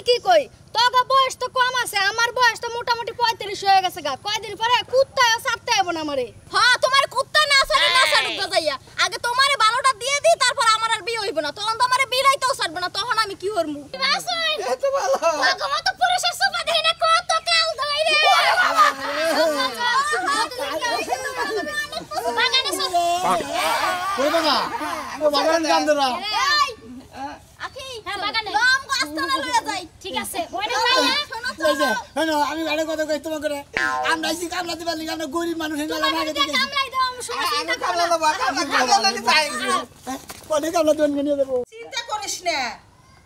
কি কই তোগা বয়স তো কম আছে আমার বয়স তো মোটামুটি 35 হয়ে গেছে গা কয়দিন পরে কুত্তায় সারতে হবে না আমারে হ্যাঁ তোমার কুত্তা না সারে না সারুক যাইয়া আগে তোমারে ভালোটা দিয়ে দি তারপর আমার আর বিয়ে হইব না তখন তো আমারে বিরাইতেও ছাড়বে না তখন আমি কি করমু বাসুন এত ভালো তোমার তো পুরুষের সোফা দেই না কত কাল ধরে রে বাগানে সব কই বাবা ও বাগান কাম ধরা আখি হ্যাঁ বাগানে লম গাছতলা লইয়া যাই ঠিক আছে ওইটা যাই না এই যে শোনো আমি বাড়ি কথা কই তোমাকে করে আমরা জি কামলা দিবার লাগি আমরা গরিব মানুষ না লাগে দেখি কামলাই দাও আমি সময় চিন্তা কামলা দাও কামলা লাগি চাই কোনে কামলা দন নিয়ে দেব চিন্তা করিস না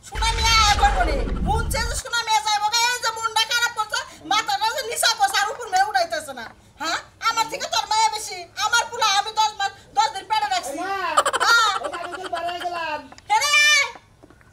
শোনা মিয়া আবার বলে মন চেঞ্জ শোনা মিয়া যাইবো এই যে মনটা খারাপ করছে মাথাটা যে নিচা করছে আর উপর মেয়ে উড়াইতেছে না হ্যাঁ আমার থেকে তোর মায়া বেশি আমার পুলা আমি 10 মাস 10 দিন পেটে রাখছি হ্যাঁ আমি তো বাড়াই গেলাম হেরে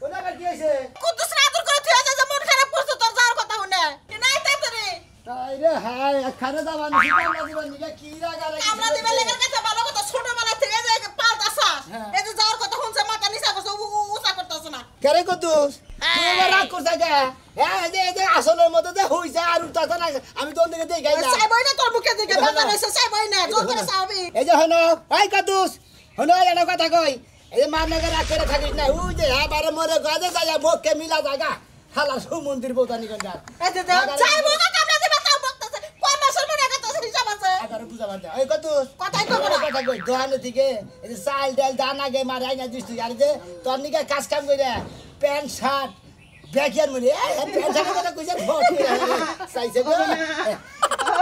কোনা কার কি হইছে কুদ্দুস রাতুর করে তুই আজ যে মন খারাপ করছে তোর যাওয়ার কথা শুনে কি নাই তাইতরে তাই রে হাই খানে যাবান কামলা দিবার নিগা কি রাগা লাগি আমরা দিবার লেগে কাছে ভালো কথা ছোটবেলা থেকে যে পালতাছা এই যে যাওয়ার কথা শুনছে মাথা নিচা করছে উচা করতেছ না কেরে কতুস তুই এবার রাগ করছ গা হ্যাঁ এই যে আসলের মধ্যে যে হইছে আর উঠতাছ না আমি তোর দিকে দেই গাইলা চাইবই না তোর মুখে দিকে বাজার হইছে চাইবই না জোর করে চাবি এই যে হনো এই কতুস হনো এনা কথা কই এই যে মার নগর রাগ করে থাকিস না ওই যে হ্যাঁ বারে মরে গাজে যায়া মুখকে মিলা জায়গা হালা সুমন্দির বউতানি কর যা এই যে চাইবো না কামলা দিবা তাও বকতেছে কোন মাসের মনে কথা হিসাব আছে আরে বুঝা বাদ এই কতুস কথাই কইবো না কথা কই দোহানে দিকে এই যে চাল ডাল দানা গে মারাই না দিস তুই আর যে তোর নিকে কাজ কাম কইরা প্যান্ট শার্ট ব্যাকিয়ার মনে এই প্যান্ট শার্টের কথা কইছ ফট চাইছে গো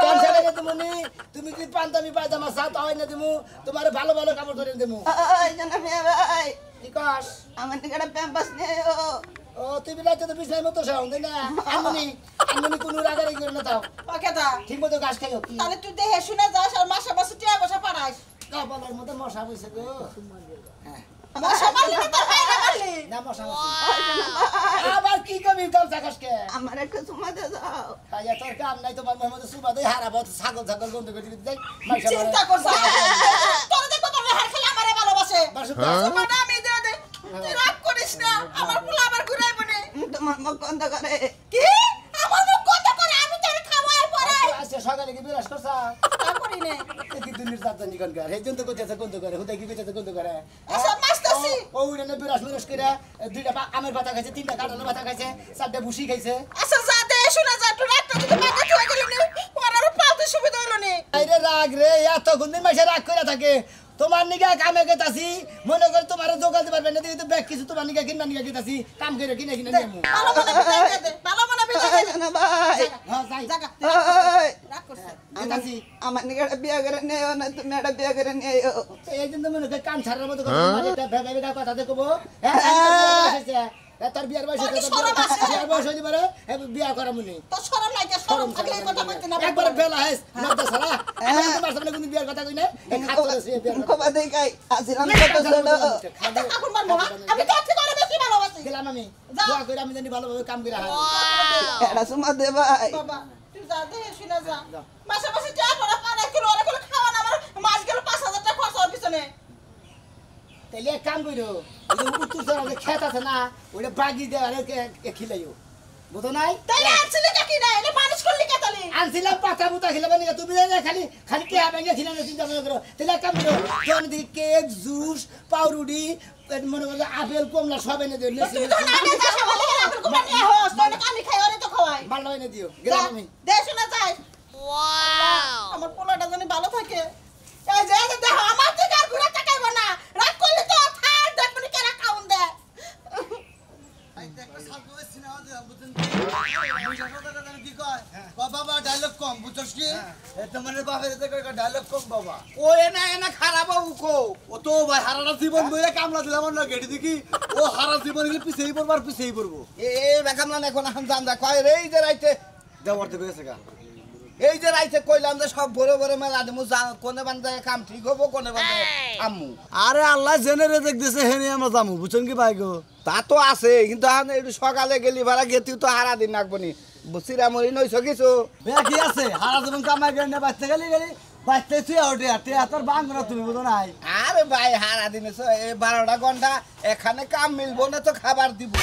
প্যান্ট শার্টের তুমি তুমি কি পান্তামি পায়জামা সাত হয় না দিমু তোমার ভালো ভালো কাপড় ধরে দিমু এই জানা মিয়া ভাই কি কস আমার নিকড়া প্যাম্পাস নেও ও তুই বিলাইতে তো বিছনার মতো শাও তাই না আমি কোন রাগারি করে না তাও ওকে দা ঠিক মতো গাছ খাইও কি তাহলে তুই দেখে শুনে যাস আর মাসে মাসে টিয়া বসা পারাস কপালের মতো মশা বইছে গো হ্যাঁ মশা মারলি না তোর ভাই না মারলি না মশা আবার কি কবি কাল থাকাসকে আমার একটা সুমা দে দাও আয়া তোর কাম নাই তোমার মোহাম্মদ সুবা দেই হারাবো ছাগল ছাগল গন্ধ করে দিতে যাই চিন্তা করছ তোর দেখো তোর হার খেলা আমারে ভালোবাসে মানে আমি দে দে তুই রাগ করিস না আমার পোলা আবার ঘুরাইব না তোমার মুখ বন্ধ করে কি আমার মুখ বন্ধ করে আমি তোর খাওয়াই পড়াই আচ্ছা সকালে কি বিরাজ করছা তা করি না কি দুনির জাতনি কোন করে এই জন্য কইতেছে কোন করে হুদাই কি কইতেছে কোন করে আচ্ছা মাস্টারছি ও উড়ে না বিরাজ মিরাজ করে দুইটা আমের পাতা খাইছে তিনটা কাঁঠালের পাতা খাইছে চারটা ভুসি খাইছে আচ্ছা যা দে শুনে যা তুই রাগটা যদি মাথা থুয়ে গেলি নি পড়ার পালতে সুবিধা হলো নি আইরে রাগ রে এত গুন্দিন মাইসে রাগ করে থাকে তোমার নিগা কামে গেতাছি মনে করে তোমার দোকান দিতে পারবে না তুই তো ব্যাগ কিছু তোমার নিগা কিনবা নিগা গেতাছি কাম করে কিনে কিনে নেমু ভালো মনে বিদায় দে ভালো মনে বিদায় দে না ভাই হ্যাঁ যাই জায়গা রাগ করছ গেতাছি আমার নিগড়া বিয়া করে নেও না তুমি এটা বিয়া করে নেও এই জন্য মনে করে কান ছাড়ার মতো কথা মানে একটা ভেবে ভেবে কথা দেখবো হ্যাঁ তোর বিয়ার বয়স বিয়ার বয়স হইতে পারে বিয়া করা মনে তো শরম লাগে শরম থাকলে এই কথা কইতে না একবার বেলা হেস নব্দা সারা আমি তোমার সামনে কোন বিয়ার কথা কই না খাত করে বিয়ার কথা কবা দেই গাই আজিরাম কত ছোট এখন মারবো আমি তো আজকে করে বেশি ভালোবাসি গেলাম আমি দোয়া কইরা আমি জানি ভালোভাবে কাম কইরা হয় এটা সুমা দে ভাই বাবা তুই যা দে শুনে যা মাসে মাসে যা পড়া পারে কিলো আর কিলো খাওয়া না আমার মাস গেল 5000 টাকা খরচ হবে পিছনে তাইলে এক কাম কইরো ওই উত্তর সরাতে খেত আছে না ওইটা বাগি দে আর খিলাইও বুঝো নাই তাইলে আনছিলি কি না এটা মানুষ করলি কে তালি আনছিলাম পাতা পুতা খিলাবে না তুমি না খালি খালি কে ভাঙে খিলানো চিন্তা মনে করো তাহলে এক কাম করো জন দি কেক জুস পাউরুটি মনে করো আপেল কমলা সব এনে দিও তুই তো না দে যা বলে আপেল কমলা নিয়ে হোস তো আমি খাই ওরে তো খাওয়াই ভালো এনে দিও গেলাম আমি দে শুনে যাই ওয়াও আমার পোলাটা জানি ভালো থাকে এই যে দেখ আমার থেকে আর ঘুরে তাকাইবো না রাগ করলি তো থাক দেখবনি কেরা খাউন দে বাবা ডায়লগ কম বুঝছস কি তোমার বাপের থেকে ডায়লগ কম বাবা ও এনা খারাপ বাবু কো ও তো ভাই হারাটা জীবন বইরে কামলা দিলাম না গেড়ি দেখি ও হারা জীবন গেলে পিছেই পড়বার পিছেই পড়বো এই কামলা এখন এখন জানদা কয় রে এই যে রাইতে দেওয়ার দেবে গেছে গা এই যে রাইতে কইলাম যে সব বড় বড় মেলা দেমু কোনে বান্ধে কাম ঠিক হবো কোনে বান্ধে আম্মু আরে আল্লাহ জেনারে দেখতেছে হেনে আমরা যামু বুঝছেন কি ভাই গো তা তো আছে কিন্তু এখন একটু সকালে গেলি ভাড়া গেতিও তো হারা দিন রাখবনি চিরামরি নইছ কিছু কি আছে হারা জীবন কামাই করে বাঁচতে গেলি বাঁচতে তুই ওঠে আটে তোর বাংলা তুমি বুঝো নাই আরে ভাই হারা দিনে 12টা ঘন্টা এখানে কাম মিলবো না তো খাবার দিব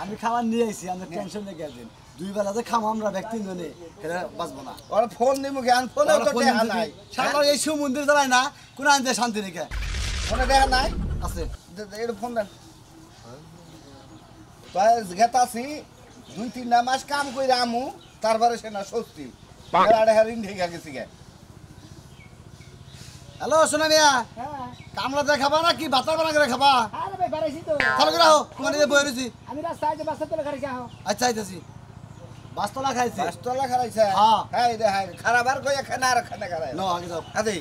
আমি খাবার নিয়ে আইছি আমি টেনশন লেগে আছেন দুই বেলা যে খাম আমরা ব্যক্তি জনে এটা বাঁচবো না ওর ফোন দিমু জ্ঞান ফোনে তো দেখা নাই সারা এই সমুদ্রে চালায় না কোন আনতে শান্তি রেখে ফোনে দেখা নাই আছে এটা ফোন দেন তাই গেতাছি 2-3 মাস কাম কইরা আমু তারপরে সে না সত্যি আড়ে হারিন ঢেকে গেছি গে হ্যালো সোনা মিয়া কামলা দিয়ে খাবা না কি ভাতা বানা করে খাবা আরে ভাই বাড়াইছি তো ভালো করে আও তোমার নিয়ে বই রয়েছি আমি রাস্তায় যে বাসা তোলা খাইছি আহ আচ্ছা আইতাছি বাস্তলা খাইছি বাসতলা খারাইছে হ্যাঁ। হ্যাঁ রে হ্যাঁ খারাপ আর কই খানা আর খানা খারাই নো আগে যাও আদি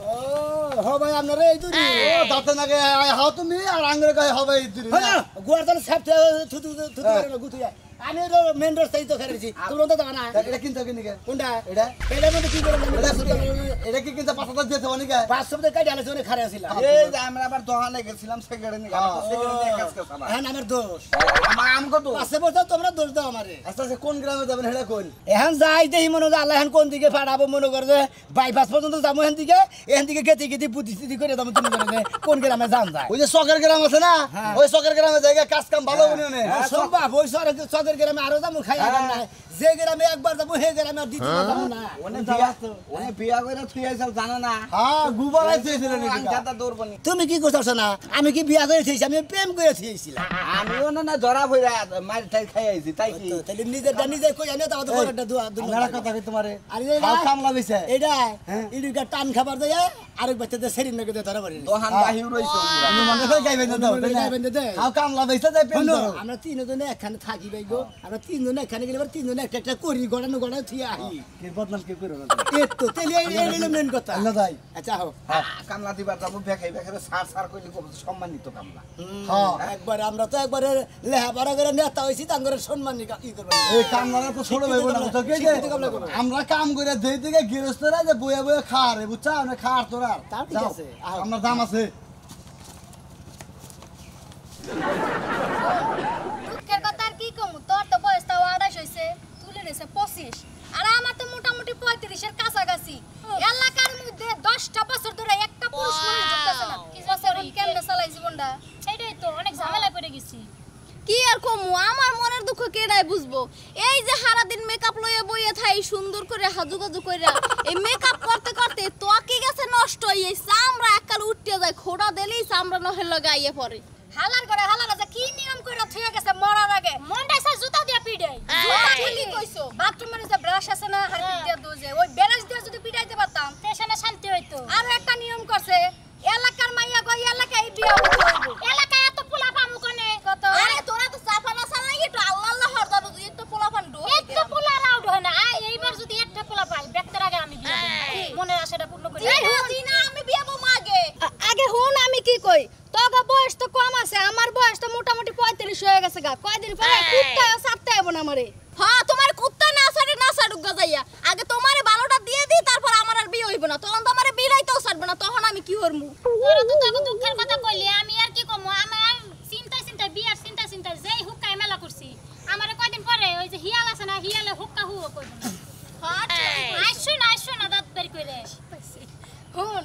ও হ ভাই আপনারা এই দূরি ও দাঁতে নাগে হাও তুমি আর আঙ্গুরে গায়ে হবে এই দুরি হ্যাঁ গুয়ার তালে সাপতে থুতু থুতু করে না গুতুয়া আমি মেন রোড সাইড তো খাইছি তোমরা তো জানা না এটা কিনতে কিনে গে কোনটা এটা এটা মধ্যে কি করে এটা কি কিনতে 5000 দিতে অনেক 500 টাকা কাটি আলোচনা খারে ছিলাম এই যে আমরা আবার দোকানে গেছিলাম সেকেন্ডে নিয়ে সেকেন্ডে নিয়ে কাজ করতাম হ্যাঁ আমার দোষ আমার আম কত পাঁচে বছর তোমরা দোষ দাও আমারে আচ্ছা আচ্ছা কোন গ্রামে যাবেন হেডা কোন এখন যাই দেখি মনে হয় আল্লাহ এখন কোন দিকে ফাড়াবো মনে করে যে বাইপাস পর্যন্ত যাবো এখান দিকে গেতে গেতে বুদ্ধি করে যাবো তুমি করে কোন গ্রামে যান যায় ওই যে সকের গ্রাম আছে না ওই সকের গ্রামে জায়গা কাজ কাম ভালো উনি সম্ভব ওই সদের গ্রামে আরো যাবো খাই না যে গ্রামে একবার যাবো সেই গ্রামে আর দ্বিতীয়বার যাবো না ওনে বিয়া কইরা থুই আইছাল জানা না হ্যাঁ গুবার আইছিল আংকাটা দৌড়বনি তুমি কি করছো না আমি কি বিয়া করে থেয়েছি আমি প্রেম করে থেয়েছিলাম আমিও না ধরা ফইরা মার টাই খাই আইছি তাই কি তাহলে নিজে কই জানি তাও তো বড়টা দুয়া আমরা কথা কই তোমারে আরে হাও কামলা বিছে এইটা ইডুকা টান খাবার দেয়া আরেক বাচ্চাদের সেরিন নাকি ধরা পড়ে দোহান বাহির রইছে আমি মনে করে গাইবেন না দাও হাও কামলা বিছে যাই পেন করো আমরা তিনজনে একখানে থাকি ভাই গো আমরা তিনজনে একখানে গেলে এবার তিনজনে একটা একটা করি গড়ানো গড়ানো থিয়ে আহি কি বদনাম কি করো না এই তো তেলে এই মেন কথা আল্লাহ দাই আচ্ছা হো কামলা দিবার যাবো বেখাই বেখারে সার কইলে খুব সম্মানিত কামলা হ্যাঁ একবার আমরা তো একবারে লেহাপড়া করে নেতা হইছি তাঙ্গরে সম্মান ই করব এই কামলা তো ছোট ভাই বোন তো কে যে আমরা কাম করে দেই দিকে গৃহস্থরা যে বইয়া বইয়া খারে বুঝছা আমরা খার তোরা তাও ঠিক আছে আমার দাম আছে দুঃখের কথা আর কি কমু তোর তো বয়স তাও 28 হইছে তুলে নিছে 25 আর আমার তো মোটামুটি 35 এর কাছাকাছি এলাকার মধ্যে 10টা বছর ধরে একটা পুরুষ মানুষ জুটতেছে না কি বছর কেমনে চালাই জীবনটা সেটাই তো অনেক ঝামেলায় পড়ে গেছি কি আর কমু আমার মনের দুঃখ কেডাই বুঝবো এই যে সারা দিন মেকআপ লইয়া বইয়া থাই সুন্দর করে হাজুগাজু কইরা এই মেকআপ করতে করতে ত্বকে গেছে নষ্ট হই চামড়া এককাল উঠতে যায় খোড়া দিলেই চামড়া নহল গাইয়ে পড়ে হালার করে হালার আছে কি নিয়ম কইরা থুয়ে গেছে মরার আগে মনটাই সা জুতা দিয়া পিড়াই জুতা ঠিকই কইছো বাথরুমের যে ব্রাশ আছে না হারপিক দিয়া দোজে ওই ব্রাশ দিয়ে যদি পিটাইতে পারতাম স্টেশনে শান্তি হইতো আর একটা নিয়ম করছে এলাকার মাইয়া গই এলাকায় বিয়া হইবো এলাকায় এত পোলা পামু কোনে কত আরে তোরা তো চাপানা চালা একটু আল্লাহ আল্লাহ হরদা দুই একটু পোলা পান্ডু এত পোলা রাউড হয় না এইবার যদি একটা পোলা পাই ব্যক্তির আগে আমি বিয়ে দেব মনের আশাটা পূর্ণ করি না আমি বিয়া বম আগে আগে হুন আমি কি কই তোগা বয়স তো কম আছে আমার বয়স তো মোটামুটি 35 হয়ে গেছে গা কয়দিন পরে কুত্তায় সারতে হবে না আমারে হ্যাঁ তোমার কুত্তা না সারুক গাজাইয়া আগে তোমারে ভালোটা দিয়ে দি তারপর আমার আর বিয়ে হইব না তখন তো আমারে বিরাইতেও ছাড়বে না তখন আমি কি করমু তোরা তো তাকে দুঃখের কথা কইলি আমি আর কি কমু আমার চিন্তা বিয়ার চিন্তা যেই হুক্কা মেলা করছি আমারে কয়দিন পরে ওই যে হিয়াল আছে না হিয়ালে হুক্কা হুও কইব না হ্যাঁ আইসো না দাঁত বের কইরে হুন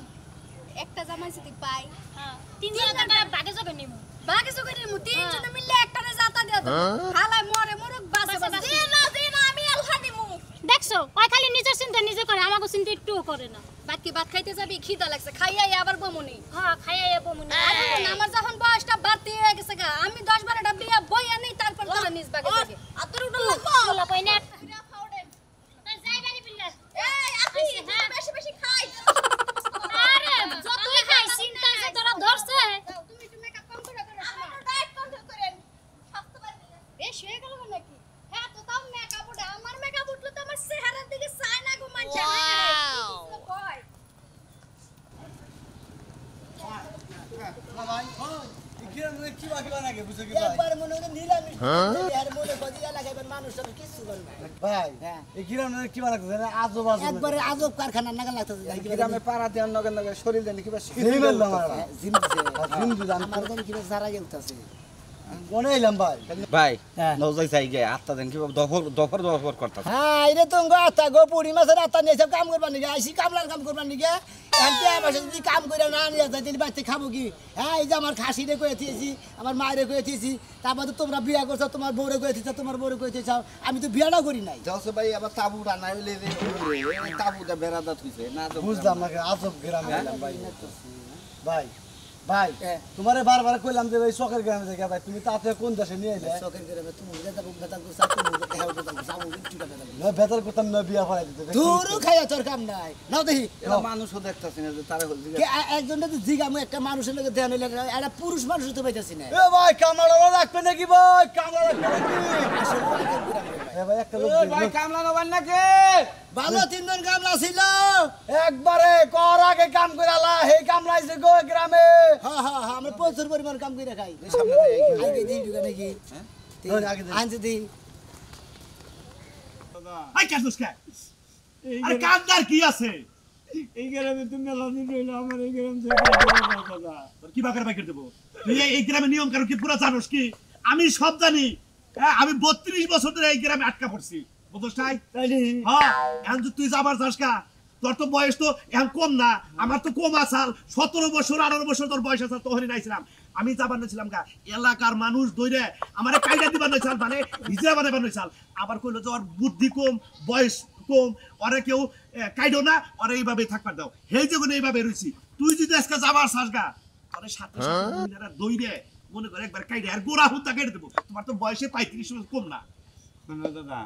একটা জামাই যদি পাই হ্যাঁ 3000 টাকা বাগে জগে নিমু বাকি সগের মু তিনজন মিললে একটারে জাতা দিয়া দাও হালাই মরে মরুক বাসে বাসে দিন আমি আলহা দিমু দেখছো ওই খালি নিজের চিন্তা নিজে করে আমাকে চিন্তা একটুও করে না বাকি ভাত খাইতে যাবি খিদা লাগছে খাইয়া আবার বমুনি হ্যাঁ খাইয়া যাবো মনে আমার যখন বয়সটা বাড়তি হয়ে গেছে গা আমি 10-12টা বিয়া বইয়া নেই তারপর তোরা নিজ বাগে যাবে আর তোর উঠল পোলা কই না তাই যাই বাড়ি বিল্লা এই আপনি বেশি বেশি খাই আরে যতই খাই চিন্তা যে তোরা ধরছে তুমি একটু মেকআপ কম করে করো আমার ডায়েট কন্ট্রোল করেন স্বাস্থ্য বেশি হয়ে গেল নাকি হ্যাঁ তো তাও মেকআপ উঠে আমার মেকআপ উঠলো তো আমার চেহারার দিকে চায় না গো মানছে কি বাকি বানাকে বুঝছো কি একবার মনে হলো নিলামি আর মনে গদিয়া লাগাইবেন মানুষ সব কিছু করবে ভাই এই কিরম কি বানাকে আজব আজব একবারে আজব কারখানা নাগাল লাগতেছে গ্রামে পাড়া দেন নগে নগে শরীর দেন কিবা এই বললাম আমরা জিম দিছে জিম দিলাম আমার জানি কিবা সারা গেলতাছে মনে এলাম ভাই ভাই হ্যাঁ। নজাই চাই গে আত্মা দেন কি দফর করতাম হ্যাঁ এটা তো আত্মা গো পুরি মাছের আত্মা নিয়ে সব কাম করবার নাকি আইসি কামলার কাম করবার নাকি এনতে পাশে যদি কাম করে না নিয়ে যায় তিনি বাড়িতে খাবো কি হ্যাঁ এই যে আমার খাসিরে কয়ে দিয়েছি আমার মায়েরে কয়ে দিয়েছি তারপর তো তোমরা বিয়া করছো তোমার বউরে কয়ে দিচ্ছ তোমার বউরে কয়ে দিয়েছ আমি তো বিয়াটা করি নাই জলসে ভাই আবার তাবু রান্না হইলে যে তাবুটা বেড়াদা থইছে না বুঝলাম না আজব গ্রামে এলাম ভাই ভাই ভাই তোমারে বারবার কইলাম যে ভাই শখের গ্রামে থেকে ভাই তুমি তাতে কোন দেশে নিয়ে এলে শখের করে তুমি বেতা বেতা করছো তুমি বেতা করছো সামু কি কথা না বেতার করতাম না বিয়া ফলাই দিতে ধুরু খাইয়া তোর কাম নাই নাও দেখি এটা মানুষও দেখতাছি না যে তারা একজন যদি জিগামু একটা মানুষের লোকে ধ্যান হইলে একটা পুরুষ মানুষ তো পাইতাছি না এ ভাই কামড়া রাখবে নাকি ভাই কামড়া রাখবে নাকি এ ভাই একটা লোক ভাই কামলা নবান নাকি ভালো তিনজন কামলা ছিল একবারে কর আগে কাম কইরালা হে কামলাইছে গো গ্রামে হ্যাঁ হ্যাঁ হ্যাঁ আমরা প্রচুর পরিমাণ কাম করে খাই সামনে আগে দিই ঢুকে নাকি আগে দিই। আনতে দিই আই কাজুস কে আরে কামদার কি আছে এই গ্রামে তুমি মেলাদিন রইলো আমার এই গ্রাম থেকে দাদা তোর কি বাকের বাকের দেব তুই এই গ্রামে নিয়ম কানুন কি পুরো জানোস কি আমি সব জানি হ্যাঁ আমি 32 বছর ধরে এই গ্রামে আটকা পড়ছি বুঝছস তাই হ্যাঁ এখন তুই যাবার যাস কা তোর তো বয়স তো এখন কম না আমার তো কম আসাল 17 বছর 18 বছর তোর বয়স আসাল তোহরি নাইছিলাম আমি যাবার নাইছিলাম গা এলাকার মানুষ দইরে আমারে কাইডা দিবার নাইছাল মানে হিজরা বানাবার নাইছাল আবার কইলো যে ওর বুদ্ধি কম বয়স কম ওরে কেউ কাইডো না ওরে এইভাবে থাকবার দাও হেই যখন এইভাবে রইছি তুই যদি আজকে যাবার চাস গা তোরে সাথে সাথে মহিলারা দইরে মনে করে একবার কাইডে আর গোড়া হুদ্দা কেটে দেবো তোমার তো বয়সে 35 বছর কম না দাদা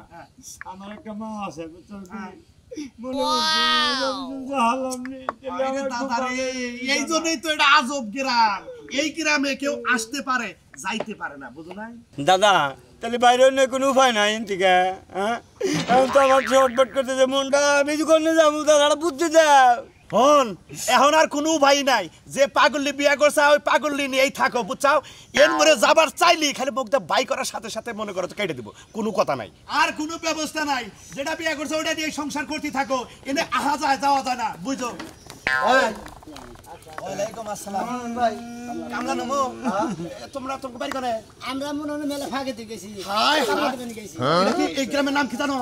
আমার একটা মা আছে এই জন্যই তো এটা আজব গ্রাম এই গ্রামে কেউ আসতে পারে যাইতে পারে না বুঝো নাই দাদা তাহলে বাইরে অন্য কোনো উপায় নাই এদিকে হ্যাঁ এখন তো আমার শর্টবট করতে যে মনটা আমি যখন যাবো দাদা বুঝতে যাও হন এখন আর কোনো উপায় নাই যে পাগল্লি বিয়া করছে ওই পাগল্লি নিয়েই থাকো বুঝছাও এর মরে যাবার চাইলি খালি মুখটা বাই করার সাথে সাথে মনে করো কেটে দিব কোনো কথা নাই আর কোনো ব্যবস্থা নাই যেটা বিয়া করছে ওটা দিয়ে সংসার করতে থাকো এনে আহা যায় যাওয়া যায় না বুঝো ওয়ালাইকুম আসসালাম ভাই কামলা নমো তোমরা তো বাড়ি করে আমরা মনে হয় মেলা ফাঁকে দিয়ে গেছি হায় কামলা দিবেন গেছি এই গ্রামের নাম কি জানো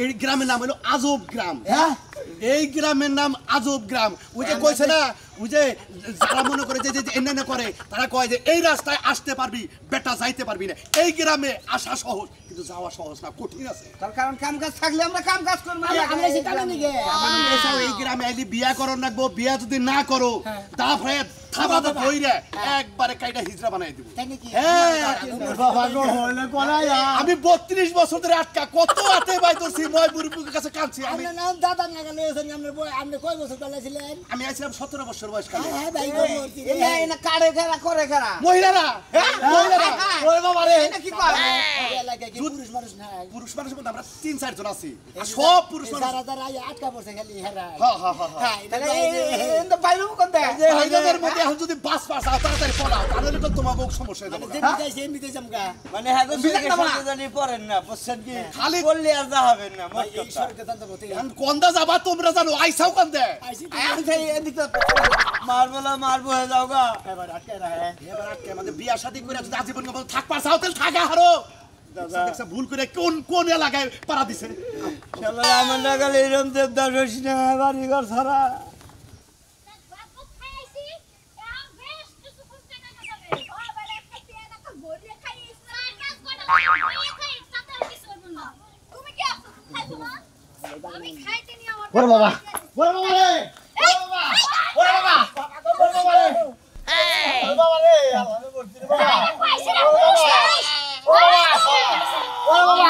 এই গ্রামের নাম হলো আজব গ্রাম হ্যাঁ এই গ্রামের নাম আজব গ্রাম ওই যে কইছে না ওই যে যারা মনে করে যে এনে করে তারা কয় যে এই রাস্তায় আসতে পারবি বেটা যাইতে পারবি না এই গ্রামে আসা সহজ কিন্তু যাওয়া সহজ না কঠিন আছে তার কারণ কাম কাজ থাকলে আমরা কাম কাজ করব আমরা এসে কামলা নিয়ে এই গ্রামে আইলি বিয়া করো না গো বিয়া যদি না করো তারপরে থাবাতে বইরে একবারে কাইটা হিজরা বানাই দিব তাই নাকি বাবা গো হইলে কোনায় আমি 32 বছর ধরে আটকা কত আতে বাই করছি মই বুড়ির কাছে কাঁদছি আমি আপনার নাম দাদা নাগালে এসেন আপনার বই আপনি কয় বছর বেলা ছিলেন আমি আইছিলাম 17 বছর বয়স কালে হ্যাঁ ভাই গো মূর্তি এনা কাড়ে খেলা করে খেলা মহিলারা হ্যাঁ মহিলারা ওরে বাবা রে এটা কি করে এলাকায় কি পুরুষ মানুষ নাই পুরুষ মানুষের মধ্যে আমরা 3-4 জন আছি আর সব পুরুষ মানুষ যারা যারা আটকা পড়ছে খালি হেরা হ্যাঁ হ্যাঁ হ্যাঁ হ্যাঁ তাহলে এন্ড বাইরে কোন দে ভাইদের মধ্যে এখন যদি বাস পাস আও তাড়াতাড়ি পড়াও তাহলে তো তোমাকে সমস্যা হয়ে যাবে যেমনি যাইছে এমনিতে যামগা মানে হ্যাঁ তো জানি পড়েন না বুঝছেন কি খালি বললে আর যা হবেন না মোট এই কথা। সরকার দান্ত বলতে এখন কোনটা যাবা তোমরা জানো আইসাও কোন দে আইসি আয়ান থেকে এদিকে মারবলা মারবো হয়ে যাও গা এবার আটকে রাখে এবার আজকে আমাদের বিয়া শাদী করে যদি আজীবন কেবল থাকবার চাও তাহলে থাকা হারো দেখছ ভুল করে কোন কোন এলাকায় পাড়া দিছে শালা আমার নাগাল এরম দেবদাস হইস না বাড়ি ঘর ছাড়া বাপু খাইছি এখন বেশ কিছু খুঁজতে কাটা যাবে বাবা একটা পেন একটা গড়িয়ে খাইছিস আর কাজ করে গড়িয়ে খাইছিস তাতে আর কিছু করব না তুমি কি আসছো খাইছো না আমি খাইতে নি আমার ওরে বাবা ওরে বাবা রে ওরে ওরে বাবা ওরে বাবা রে ওরে বাবা রে আমারে বলছি রে বাবা পয়সা না পয়সা ওরে বাবা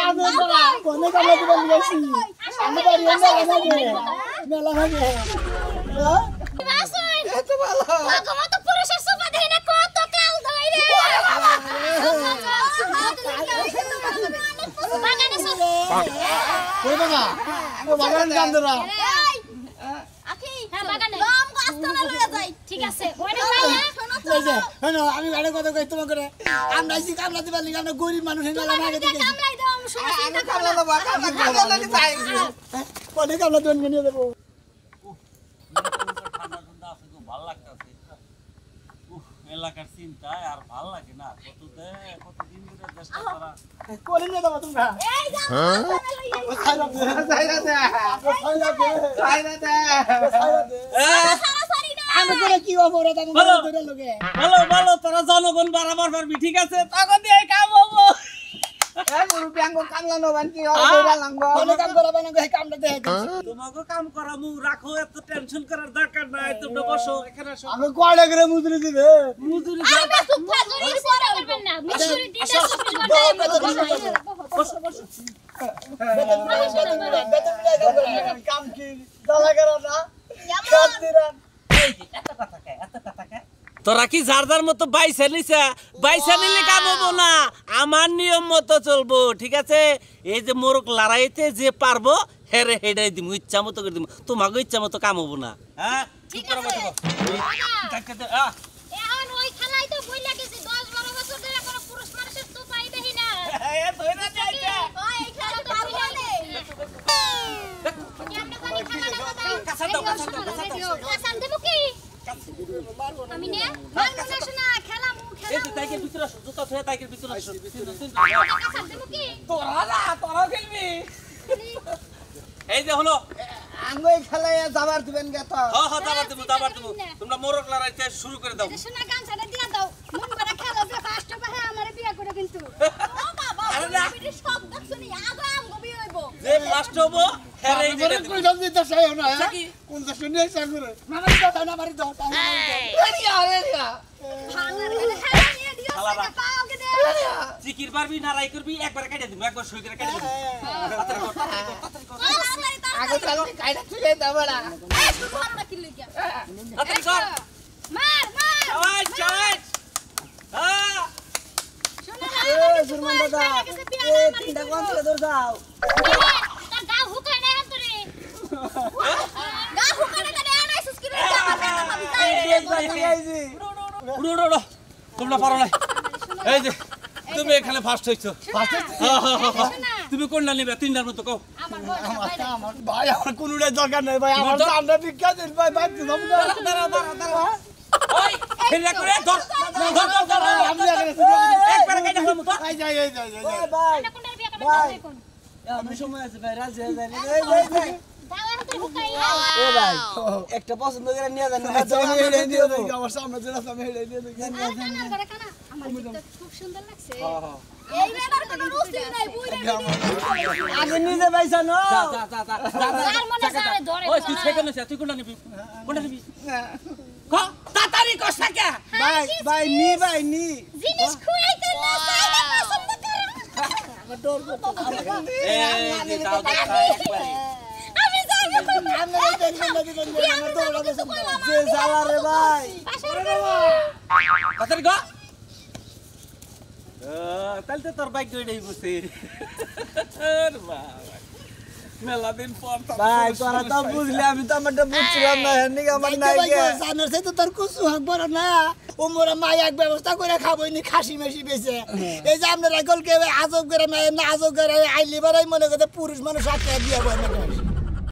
আমি বাবা কোনে কামলা দিবেন গেছি আমি বাড়ি মেলা হবে বাসুই এত ভালো বাবা তো পুরুষের সোফা দেই না কত কাল ধরে বাগানে সব ওরে বাবা ও বাগান কান্দরা আখি হ্যাঁ বাগানে লম গাছতলা লয়ে যাই ঠিক আছে ওইটা যাই না এই যে শোনো আমি ভালো কথা কই তোমাকে করে আমরা আইছি কামলা দিবার লাগি আমরা গরিব মানুষ মেলা না গেছি কামলাই দাও আমি সময় চিন্তা কামলা বাবা কামলা লাগি তাই কোনে কামলা দিবেন নিয়ে দেবো এলাকার চিন্তা আর ভাল লাগে না কতদিন ধরে চেষ্টা করা করে নিয়ে দাও তোমরা এই যা আমি করে কি অপরাধ আমি বলো। করে লোকে ভালো ভালো তোরা জনগণ বাড়াবার পারবি ঠিক আছে তখন দিয়ে কাম হবো কোনে কাম করা বানা এই কামটা দেখে তোমাকে কাম করামু রাখো এত টেনশন করার দরকার নাই তোমরা বসো এখানে আসো আমি কয়টা করে মুদ্রি দিবে মজুরি আরে চুপ থাক জোরে পরে করবেন না মিষ্টি দিতে বসো বসো কাম কি দালা করা না সব দিরা তোরা কি যার মতো বাইসা নিলে কাম হবো না আমার নিয়ম মতো চলবো ঠিক আছে এই যে মোরক লড়াইতে যে পারবো হেরে হেডাই দিমু ইচ্ছা মতো করে দিমু তোমাকে ইচ্ছা মতো কাম হবো না হ্যাঁ ঠিক আছে এখন ওই খেলাই তো বইলা গেছি 10-12 বছর ধরে কোনো পুরুষ মানুষের তো পাই দেখি না ওই এই খেলা তো বইলা নেই কেমনে জানি খেলা দেবো কি আমি নে মারবো না শোনা খেলা এই যে তাইকের ভিতরে আসো জুতা ধরে তাইকের ভিতরে আসো কাছার দেবো কি তোরাও খেলবি এই যে হলো আঙ্গুই খেলায় যাবার দিবেন গে তো হ্যাঁ যাবার দেবো তোমরা মোরক লড়াইতে শুরু করে দাও শোনা গামছাটা দিয়া দাও মন করে খেলা যে ফার্স্ট হবে আমারে বিয়া করে কিন্তু ও বাবা আরে না। বিটি সব দেখ শুনি আগা আমগো বিয়ে হইবো যে ফার্স্ট হবো হেরে হেডাই দিমু কই দাম দিতে চাই না কি? কোন দেশ নিয়ে চাই করে মামারি দাও না মারি দাও ভাঙা রে হ্যাঁ নিয়ে দিও শালারা। সেটা পাওকে দে জিকির পারবি না রাই করবি একবার কেটে দিমু একবার সই করে কেটে দিমু তাড়াতাড়ি কর, তাড়াতাড়ি কর, তাড়াতাড়ি কর। আগে চালো কাইটা তুই দাবড়া এই তুই ভাড়া কি লইয়া তাড়াতাড়ি কর। মার মার আওয়াজ চাই হ্যাঁ শোনা সুরমান দাদা তিনটা কোন থেকে দূর যাও তার গা হুকায় না এখন তোরে গা হুকানে না না সুস্কি রে আমার বেটা ভাবি তাই উড়ো উড়ো উড়ো তোমরা পারো না এই যে তুমি এখানে ফার্স্ট হইছো তুমি কোনটা নিবে তিনটার মতো কও আমার বয়স ভাই আমার কোনটাই দরকার নাই ভাই আমার তো আমরা ভিক্ষা দিন ভাই ভাই তুমি ওই ফেরা করে ধর ধর ধর ধর আমি একবার কেটে ফেলমু তো যাই যাই ভাই না কোনটার বিয়া করবে কোন আমি সময় আছে ভাই রাজি হয়ে যাই এই ভাই দাও এখন তোর হুকাই এ ভাই একটা পছন্দ করে নিয়ে যান আচ্ছা আমি হেডে দিয়ে দেব আমার সামনে যেটা আমি হেডে দিয়ে দেব আমার করে কানা আমার কিন্তু খুব সুন্দর লাগছে এই বেটার কোনো রুচি নাই বুইরা আগে নিজে পয়সা নো যা যা যা যা আর মনে সারে ধরে ওই তুই সেকেন্ড আছে তুই কোনটা নিবি ক তাড়াতাড়ি কস না কে ভাই ভাই নি ভাই নি জিনিস খুঁড়াইতে না চাইলে পছন্দ করে এই যে দাও দাও একবারে আমি যাইবো আমরা টেনশন লাগি আমরা দৌড়া গেছে যে জ্বালা রে ভাই তাড়াতাড়ি ক তাহলে তো তোর বাইক গইড়াই বসে আরে বাবা মেলা দিন পর ভাই তোরা তো বুঝলি আমি তো আমারটা বুঝছিলাম না হেন নাকি আমার নাই গে জানার সাথে তোর কুসু হক বড় না ও মোরা মাই এক ব্যবস্থা করে খাবই নি খাসি মেশি বেছে এই যে আপনারা গলকে আজব করে না আজব করে আইলি বারাই মনে করে পুরুষ মানুষ আটকে দিয়ে